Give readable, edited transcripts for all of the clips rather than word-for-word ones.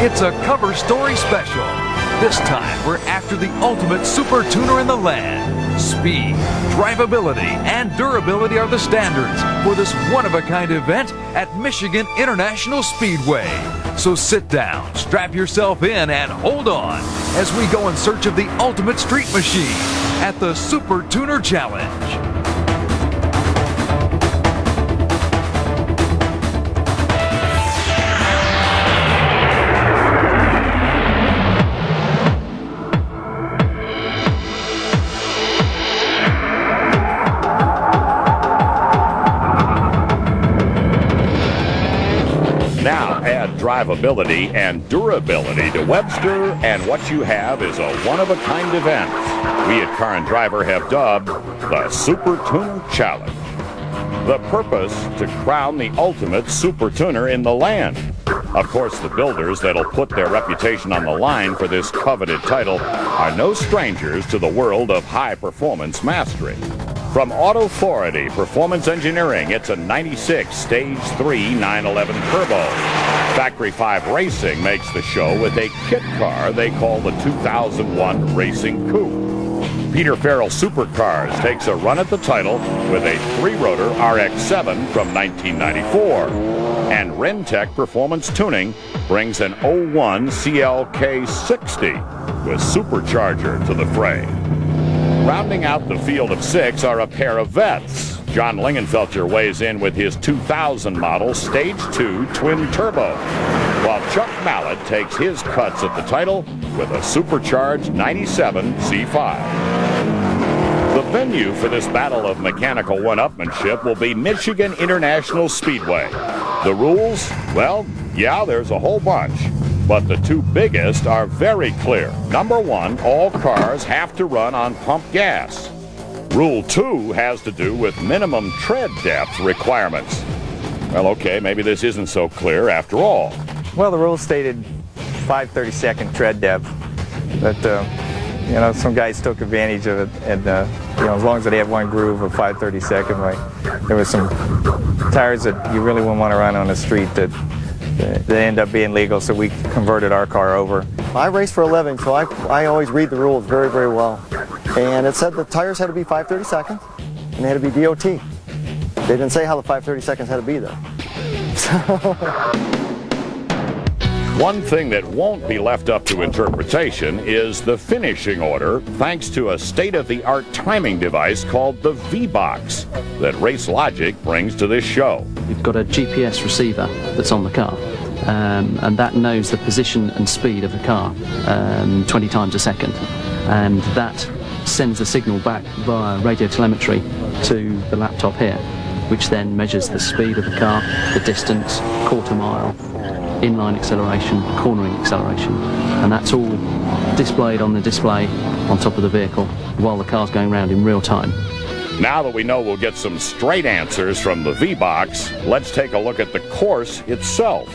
It's a cover story special. This time, we're after the ultimate super tuner in the land. Speed, drivability, and durability are the standards for this one-of-a-kind event at Michigan International Speedway. So sit down, strap yourself in, and hold on as we go in search of the ultimate street machine at the Super Tuner Challenge. Drivability and durability to Webster, and what you have is a one-of-a-kind event we at Car and Driver have dubbed the Super Tuner Challenge. The purpose, to crown the ultimate super tuner in the land. Of course, the builders that'll put their reputation on the line for this coveted title are no strangers to the world of high-performance mastery. From Authority Performance Engineering, it's a 96 Stage 3 911 Turbo. Factory 5 Racing makes the show with a kit car they call the 2001 Racing Coupe. Peter Farrell Supercars takes a run at the title with a 3-rotor RX-7 from 1994. And Rentec Performance Tuning brings an 01 CLK60 with supercharger to the fray. Rounding out the field of 6 are a pair of vets. John Lingenfelter weighs in with his 2000 model Stage 2 Twin Turbo, while Chuck Mallett takes his cuts at the title with a supercharged 97 C5. The venue for this battle of mechanical one-upmanship will be Michigan International Speedway. The rules? Well, yeah, there's a whole bunch. But the two biggest are very clear. Number 1, all cars have to run on pump gas. Rule 2 has to do with minimum tread depth requirements. Well, okay, maybe this isn't so clear after all. Well, the rules stated 5/32 tread depth, but some guys took advantage of it, and as long as they have one groove of 5/32, there was some tires that you really wouldn't want to run on the street that they end up being legal, so we converted our car over. I race for a living, so I always read the rules very, very well. And it said the tires had to be 5/32, and they had to be DOT. They didn't say how the 5/32 had to be, though. One thing that won't be left up to interpretation is the finishing order, thanks to a state-of-the-art timing device called the V-Box that Race Logic brings to this show. You've got a GPS receiver that's on the car, and that knows the position and speed of the car 20 times a second, and that sends a signal back via radio telemetry to the laptop here, which then measures the speed of the car, the distance, quarter mile, inline acceleration, cornering acceleration, and that's all displayed on the display on top of the vehicle while the car's going around in real time. Now that we know we'll get some straight answers from the V-Box, let's take a look at the course itself.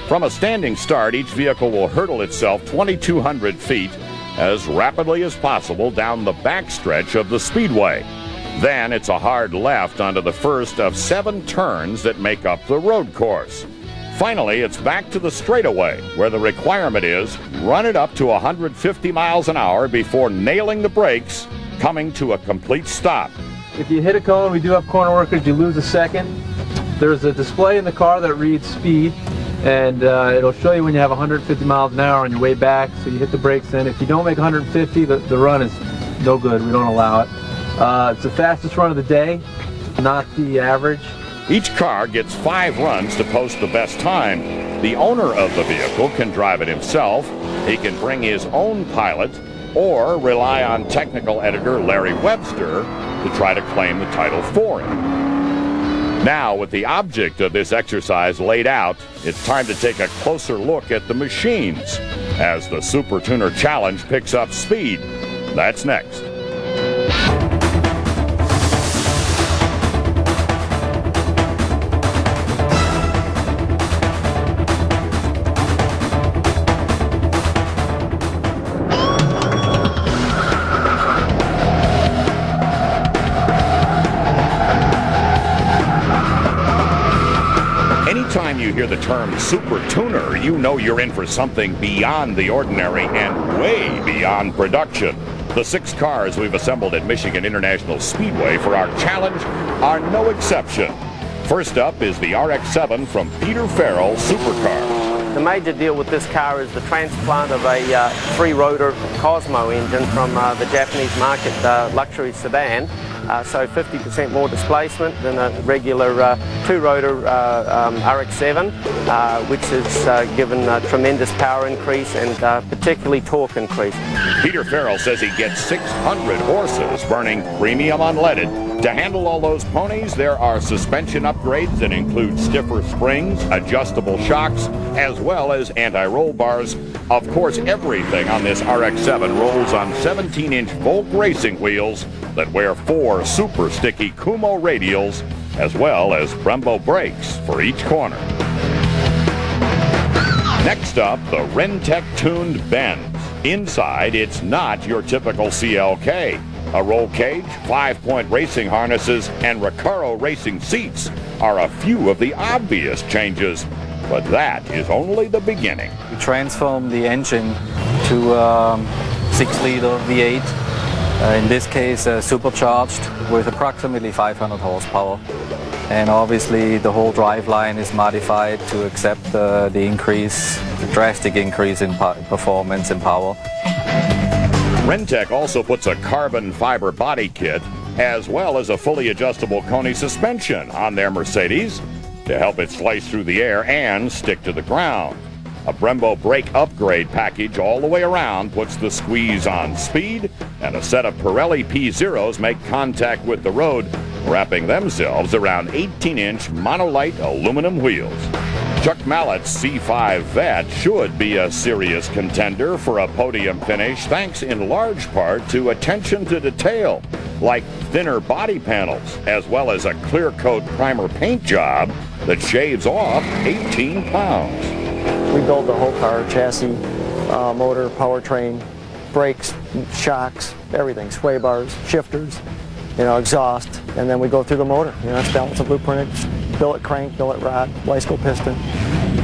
From a standing start, each vehicle will hurdle itself 2,200 feet as rapidly as possible down the backstretch of the speedway. Then it's a hard left onto the first of 7 turns that make up the road course. Finally, it's back to the straightaway, where the requirement is run it up to 150 miles an hour before nailing the brakes, coming to a complete stop. If you hit a cone, we do have corner workers, you lose a second. There's a display in the car that reads speed, and it'll show you when you have 150 miles an hour on your way back, so you hit the brakes in. If you don't make 150, the run is no good. We don't allow it. It's the fastest run of the day, not the average. Each car gets 5 runs to post the best time. The owner of the vehicle can drive it himself. He can bring his own pilot or rely on technical editor Larry Webster to try to claim the title for him. Now, with the object of this exercise laid out, it's time to take a closer look at the machines as the Super Tuner Challenge picks up speed. That's next. hear the term Super Tuner, you know you're in for something beyond the ordinary and way beyond production. The 6 cars we've assembled at Michigan International Speedway for our challenge are no exception. First up is the RX-7 from Peter Farrell Supercars. The major deal with this car is the transplant of a 3-rotor Cosmo engine from the Japanese market luxury sedan. So 50% more displacement than a regular 2-rotor RX-7, which has given a tremendous power increase and particularly torque increase. Peter Farrell says he gets 600 horses burning premium unleaded. To handle all those ponies, there are suspension upgrades that include stiffer springs, adjustable shocks, as well as anti-roll bars. Of course, everything on this RX-7 rolls on 17-inch Volk racing wheels that wear 4 super sticky Kumho radials, as well as Brembo brakes for each corner. Next up, the Rentec tuned Benz. Inside, it's not your typical CLK. A roll cage, 5-point racing harnesses, and Recaro racing seats are a few of the obvious changes, but that is only the beginning. We transformed the engine to 6-liter V8, in this case supercharged with approximately 500 horsepower. And obviously the whole driveline is modified to accept the drastic increase in performance and power. Rentec also puts a carbon fiber body kit as well as a fully adjustable Koni suspension on their Mercedes to help it slice through the air and stick to the ground. A Brembo brake upgrade package all the way around puts the squeeze on speed, and a set of Pirelli P0s make contact with the road, wrapping themselves around 18-inch monolite aluminum wheels. Chuck Mallett's C5 Vet should be a serious contender for a podium finish, thanks in large part to attention to detail, like thinner body panels, as well as a clear coat primer paint job that shaves off 18 pounds. We build the whole car, chassis, motor, powertrain, brakes, shocks, everything, sway bars, shifters, exhaust, and then we go through the motor. It's balance and blueprint, billet crank, billet rod, Wiseco piston,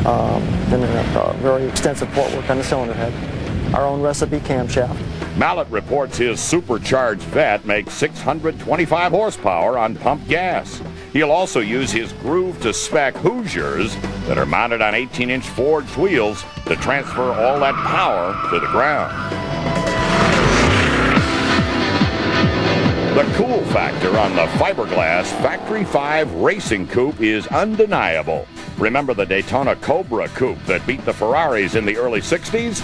and then a very extensive port work on the cylinder head. Our own recipe camshaft. Mallett reports his supercharged Vet makes 625 horsepower on pumped gas. He'll also use his groove-to-spec Hoosiers that are mounted on 18-inch forged wheels to transfer all that power to the ground. The cool factor on the fiberglass Factory 5 Racing Coupe is undeniable. Remember the Daytona Cobra Coupe that beat the Ferraris in the early 60s?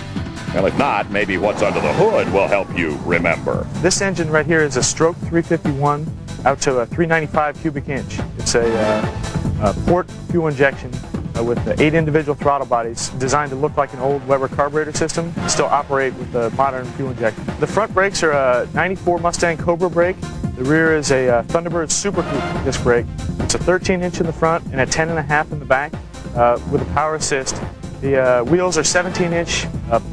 Well, if not, maybe what's under the hood will help you remember. This engine right here is a stroke 351 out to a 395 cubic inch. It's a port fuel injection with 8 individual throttle bodies designed to look like an old Weber carburetor system, still operate with the modern fuel injection. The front brakes are a 94 Mustang Cobra brake. The rear is a Thunderbird Super Coupe disc brake. It's a 13-inch in the front and a 10.5 in the back with a power assist. The wheels are 17-inch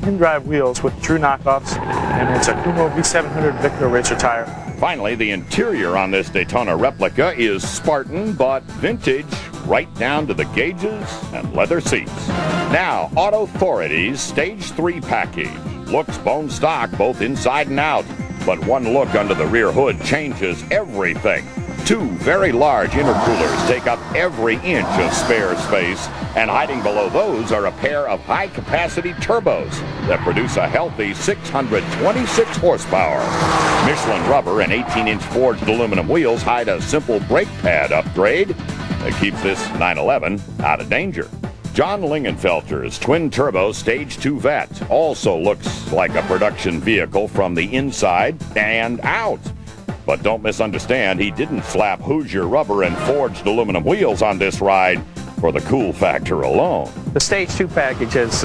pin drive wheels with true knockoffs, and it's a Kumho V700 Victor racer tire. Finally, the interior on this Daytona replica is Spartan but vintage, right down to the gauges and leather seats. Now, Authority's Stage 3 package looks bone stock both inside and out, but one look under the rear hood changes everything. 2 very large intercoolers take up every inch of spare space, and hiding below those are a pair of high-capacity turbos that produce a healthy 626 horsepower. Michelin rubber and 18-inch forged aluminum wheels hide a simple brake pad upgrade that keeps this 911 out of danger. John Lingenfelter's twin-turbo Stage 2 Vet also looks like a production vehicle from the inside and out. But don't misunderstand, he didn't slap Hoosier rubber and forged aluminum wheels on this ride for the cool factor alone. The Stage 2 package has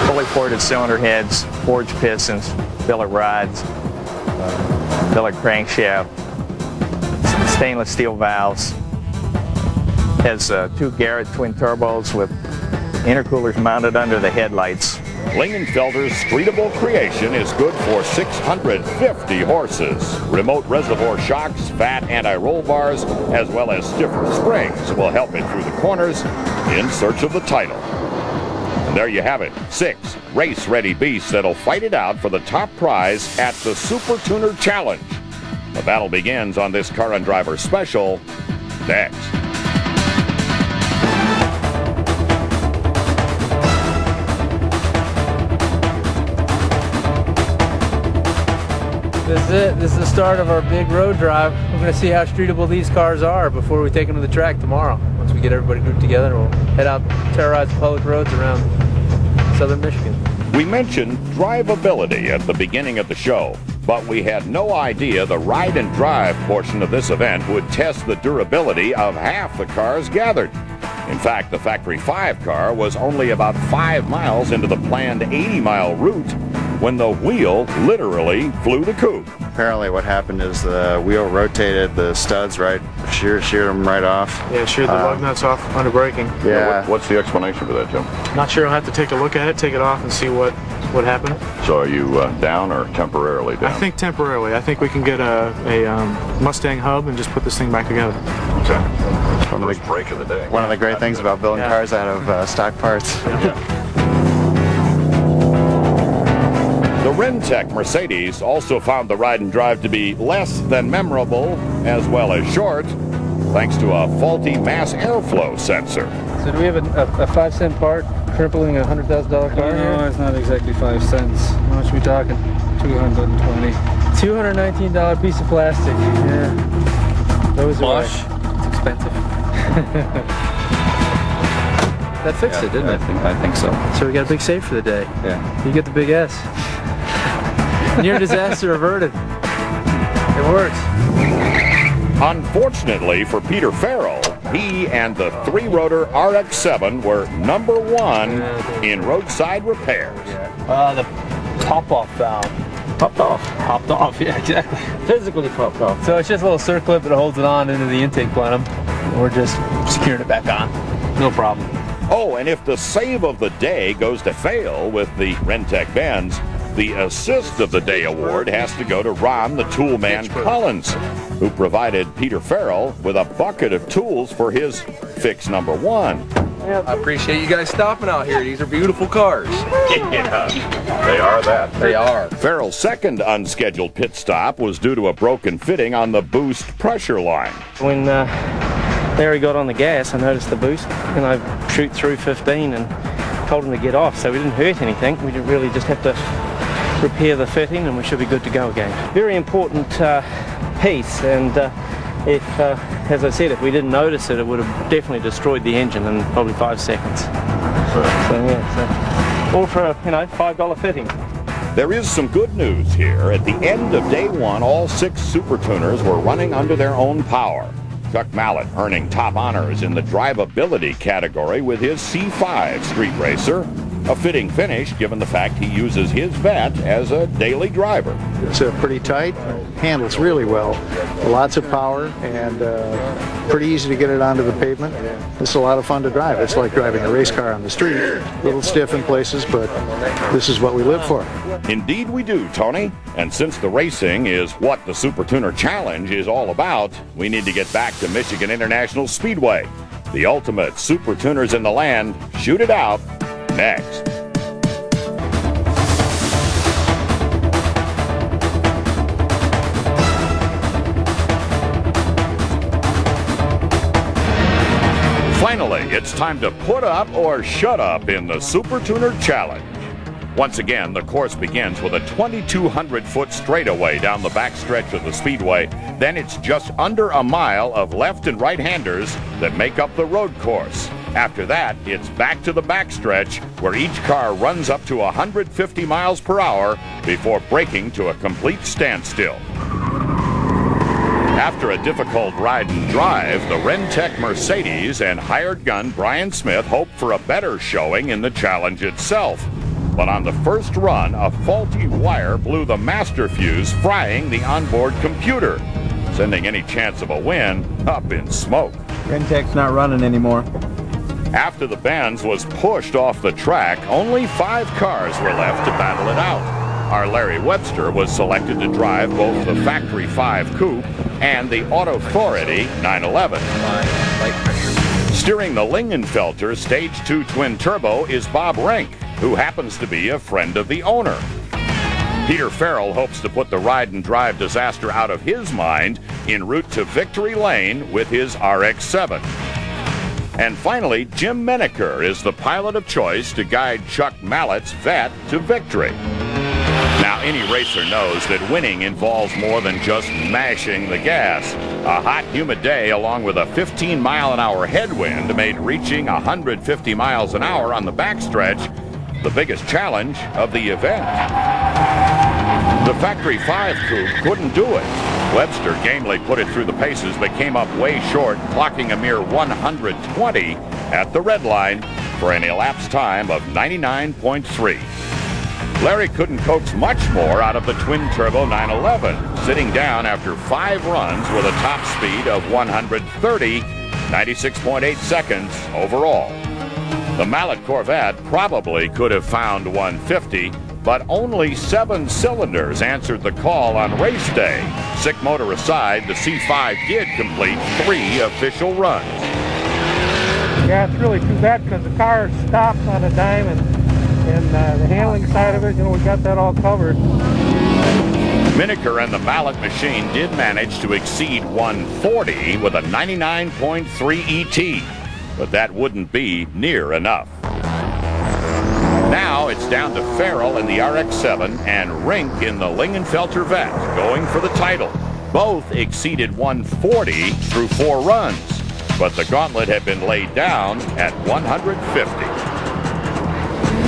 fully ported cylinder heads, forged pistons, billet rods, billet crankshaft, stainless steel valves. Has 2 Garrett twin turbos with intercoolers mounted under the headlights Lingenfelter's streetable creation is good for 650 horses. Remote reservoir shocks, fat anti-roll bars, as well as stiffer springs will help it through the corners in search of the title. And there you have it, 6 race-ready beasts that'll fight it out for the top prize at the Super Tuner Challenge. The battle begins on this Car and Driver special next. This is it. This is the start of our big road drive. We're going to see how streetable these cars are before we take them to the track tomorrow. Once we get everybody grouped together, we'll head out, terrorize the public roads around southern Michigan. We mentioned drivability at the beginning of the show, but we had no idea the ride and drive portion of this event would test the durability of half the cars gathered. In fact, the Factory 5 car was only about 5 miles into the planned 80-mile route when the wheel literally flew the coop. Apparently what happened is the wheel rotated, the studs sheared them right off. Yeah, sheared the lug nuts off under braking. Yeah. What's the explanation for that, Jim? Not sure. I'll have to take a look at it, take it off, and see what happened. So are you down or temporarily down? I think temporarily. I think we can get a Mustang hub and just put this thing back together. Okay. First break of the day. One of the great things about building cars out of stock parts. The Rentec Mercedes also found the ride and drive to be less than memorable as well as short, thanks to a faulty mass airflow sensor. So do we have a 5-cent part crippling a $100,000 car here? No, it's not exactly 5 cents. How much are we talking? 220. $219 piece of plastic. Yeah. Those are Bosch. It's expensive. That fixed it, didn't it? I think so. So we got a big save for the day. Yeah. You get the big S. Near disaster averted. It works. Unfortunately for Peter Farrell, he and the 3-rotor RX-7 were number 1 in roadside repairs. The pop-off valve. Popped off. Popped off, yeah, exactly. Physically popped off. So it's just a little circlip that holds it on into the intake plenum. We're just securing it back on. No problem. Oh, and if the save of the day goes to fail with the Rentec Benz, the Assist of the Day award has to go to Ron the Toolman Collins, who provided Peter Farrell with a bucket of tools for his fix number 1. I appreciate you guys stopping out here. These are beautiful cars. Yeah, they are that. They are. Farrell's second unscheduled pit stop was due to a broken fitting on the boost pressure line. When Larry got on the gas, I noticed the boost, and I shoot through 15 and told him to get off, so we didn't hurt anything. We really just have to repair the fitting and we should be good to go again. Very important piece, and if, as I said, if we didn't notice it, it would have definitely destroyed the engine in probably 5 seconds. So all for a $5 fitting. There is some good news here. At the end of day 1, all 6 Super Tuners were running under their own power. Chuck Mallett earning top honors in the drivability category with his C5 street racer. A fitting finish given the fact he uses his vet as a daily driver. It's pretty tight, handles really well, lots of power, and pretty easy to get it onto the pavement. It's a lot of fun to drive. It's like driving a race car on the street. A little stiff in places, but this is what we live for. Indeed we do, Tony. And since the racing is what the Super Tuner Challenge is all about, we need to get back to Michigan International Speedway. The ultimate Super Tuners in the land shoot it out next. Finally, it's time to put up or shut up in the Super Tuner Challenge. Once again, the course begins with a 2,200-foot straightaway down the backstretch of the speedway. Then it's just under a mile of left and right-handers that make up the road course. After that, it's back to the backstretch where each car runs up to 150 miles per hour before braking to a complete standstill. After a difficult ride and drive, the Rentec Mercedes and hired gun Brian Smith hoped for a better showing in the challenge itself. But on the first run, a faulty wire blew the master fuse, frying the onboard computer, sending any chance of a win up in smoke. Rentec's not running anymore. After the Benz was pushed off the track, only 5 cars were left to battle it out. Our Larry Webster was selected to drive both the Factory 5 Coupe and the Authority 911. Steering the Lingenfelter Stage 2 Twin Turbo is Bob Rink, who happens to be a friend of the owner. Peter Farrell hopes to put the ride and drive disaster out of his mind en route to Victory Lane with his RX-7. And finally, Jim Menaker is the pilot of choice to guide Chuck Mallett's Vet to victory. Now, any racer knows that winning involves more than just mashing the gas. A hot, humid day along with a 15-mile-an-hour headwind made reaching 150 miles an hour on the backstretch the biggest challenge of the event. The Factory 5 Coupe couldn't do it. Webster gamely put it through the paces but came up way short, clocking a mere 120 at the red line for an elapsed time of 99.3. Larry couldn't coax much more out of the twin-turbo 911, sitting down after 5 runs with a top speed of 130, 96.8 seconds overall. The Mallett Corvette probably could have found 150, but only 7 cylinders answered the call on race day. Sick motor aside, the C5 did complete 3 official runs. Yeah, it's really too bad because the car stopped on a dime and the handling side of it, we got that all covered. Miniker and the Mallet machine did manage to exceed 140 with a 99.3 ET, but that wouldn't be near enough. Now it's down to Farrell in the RX-7 and Rink in the Lingenfelter Vet going for the title. Both exceeded 140 through 4 runs, but the gauntlet had been laid down at 150.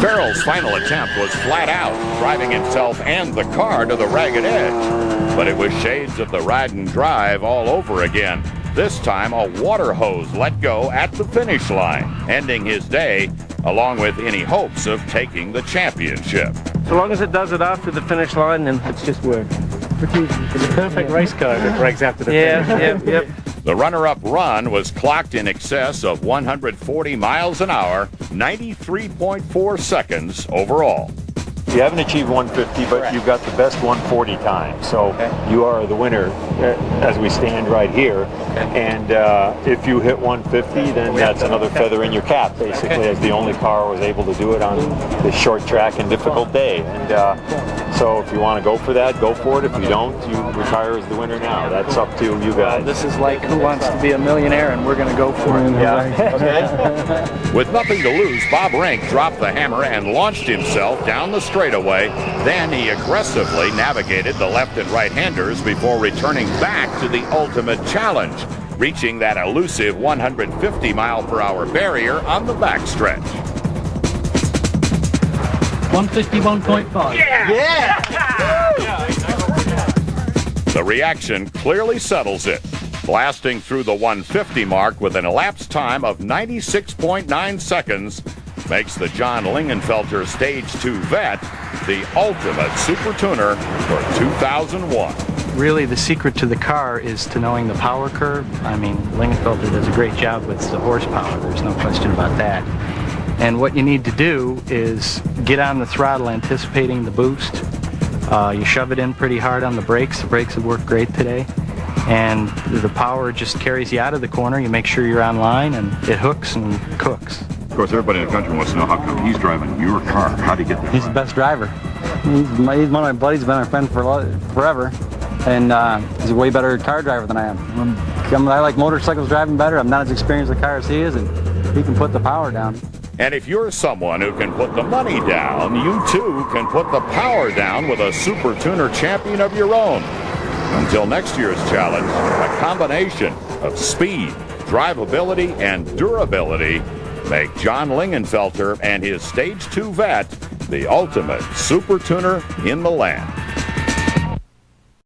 Farrell's final attempt was flat out, driving himself and the car to the ragged edge. But it was shades of the ride and drive all over again. This time, a water hose let go at the finish line, ending his day, along with any hopes of taking the championship. So long as it does it after the finish line, then it's just work. It's a perfect race car that breaks after the finish. Yep. The runner-up run was clocked in excess of 140 miles an hour, 93.4 seconds overall. You haven't achieved 150, but you've got the best 140 time. So you are the winner as we stand right here. And if you hit 150, then that's another feather in your cap, basically, as the only car was able to do it on this short track and difficult day. And so if you want to go for that, go for it. If you don't, you retire as the winner now. That's up to you guys. This is like Who Wants to Be a Millionaire, and we're going to go for it. Yeah. Okay. With nothing to lose, Bob Rink dropped the hammer and launched himself down the straightaway. Then he aggressively navigated the left and right-handers before returning back to the ultimate challenge, reaching that elusive 150-mile-per-hour barrier on the backstretch. 151.5. Yeah! The reaction clearly settles it, blasting through the 150 mark with an elapsed time of 96.9 seconds, makes the John Lingenfelter Stage 2 Vet the ultimate super tuner for 2001. Really, the secret to the car is to knowing the power curve. I mean, Lingenfelter does a great job with the horsepower. There's no question about that. And what you need to do is get on the throttle anticipating the boost. You shove it in pretty hard on the brakes. The brakes have worked great today. And the power just carries you out of the corner. You make sure you're on line, and it hooks and cooks. Of course, everybody in the country wants to know how come he's driving your car. How do you get there? He's the best driver. He's one of my buddies, been our friend for forever. And he's a way better car driver than I am. I like motorcycles driving better. I'm not as experienced with cars as he is, and he can put the power down. And if you're someone who can put the money down, you too can put the power down with a Super Tuner champion of your own. Until next year's challenge, a combination of speed, drivability, and durability make John Lingenfelter and his Stage 2 Vet the ultimate Super Tuner in the land.